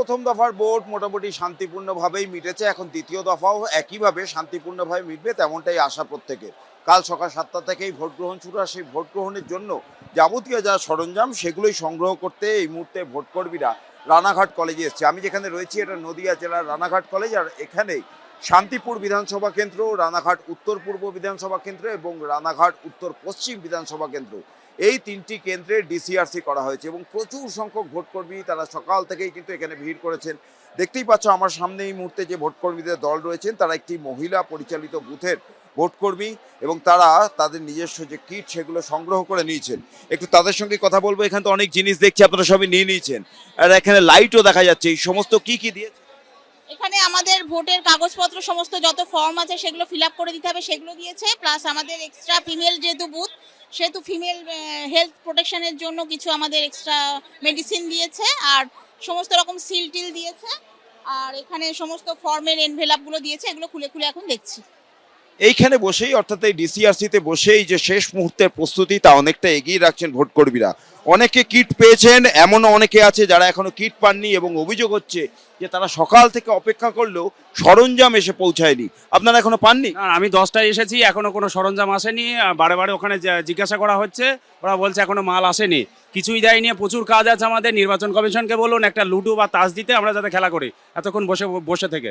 প্রথম দফার ভোট মোটামুটি শান্তিপূর্ণভাবেই মিটেছে। এখন দ্বিতীয় দফাও একইভাবে শান্তিপূর্ণভাবে মিটবে তেমনটাই আশা প্রত্যেকের। কাল সকাল 7টা থেকেই ভোট গ্রহণ শুরু, আর সেই ভোট গ্রহণের জন্য যাবতীয় যা সরঞ্জাম সেগুলোই সংগ্রহ করতে এই মুহূর্তে ভোটকর্মীরা রানাঘাট কলেজে এসছে। আমি যেখানে রয়েছি এটা নদিয়া জেলার রানাঘাট কলেজ, আর এখানেই শান্তিপুর বিধানসভা কেন্দ্র, রানাঘাট উত্তর পূর্ব বিধানসভা কেন্দ্র এবং রানাঘাট উত্তর পশ্চিম বিধানসভা কেন্দ্র, এই তিনটি কেন্দ্রে ডিসিআরসি করা হয়েছে এবং প্রচুর সংখ্যক ভোটকর্মী তারা সকাল থেকেই কিন্তু এখানে ভিড় করেছেন। দেখতেই পাচ্ছ আমার সামনে এই মুহূর্তে যে ভোটকর্মীদের দল রয়েছেন তারা একটি মহিলা পরিচালিত বুথের ভোটকর্মী এবং তারা তাদের নিজস্ব যে কিট সেগুলো সংগ্রহ করে নিয়েছেন। একটু তাদের সঙ্গে কথা বলবো। এখানে তো অনেক জিনিস দেখছি আপনারা সবই নিয়ে নিয়েছেন, আর এখানে লাইটও দেখা যাচ্ছে। এই সমস্ত কি কি দিয়েছে? এখানে আমাদের ভোটের কাগজপত্র সমস্ত যত ফর্ম আছে সেগুলো ফিল আপ করে দিতে হবে, সেগুলো দিয়েছে। প্লাস আমাদের এক্সট্রা ফিমেল যেহেতু বুথ, সেহেতু ফিমেল হেলথ প্রোটেকশনের জন্য কিছু আমাদের এক্সট্রা মেডিসিন দিয়েছে, আর সমস্ত রকম সিল টিল দিয়েছে। আর এখানে সমস্ত ফর্মের এনভেলাপগুলো দিয়েছে, এগুলো খুলে খুলে এখন দেখছি। এইখানে বসেই অর্থাৎ এই ডিসিআরসিতে বসেই যে শেষ মুহূর্তের প্রস্তুতি তা অনেকটা এগিয়ে রাখছেন ভোটকর্মীরা। অনেকে কিট পেয়েছেন, এমনও অনেকে আছে যারা এখনো কিট পাননি এবং অভিযোগ হচ্ছে যে তারা সকাল থেকে অপেক্ষা করলেও সরঞ্জাম এসে পৌঁছায়নি। আপনারা এখনো পাননি? না, আমি 10টায় এসেছি, এখনো কোনো সরঞ্জাম আসেনি। বারে বারে ওখানে জিজ্ঞাসা করা হচ্ছে, ওরা বলছে এখনো মাল আসেনি, কিছুই দেয়নি। প্রচুর কাজ আছে আমাদের। নির্বাচন কমিশনকে বলুন একটা লুডো বা তাস দিতে, আমরা যাতে খেলা করি এতক্ষণ বসে বসে থেকে।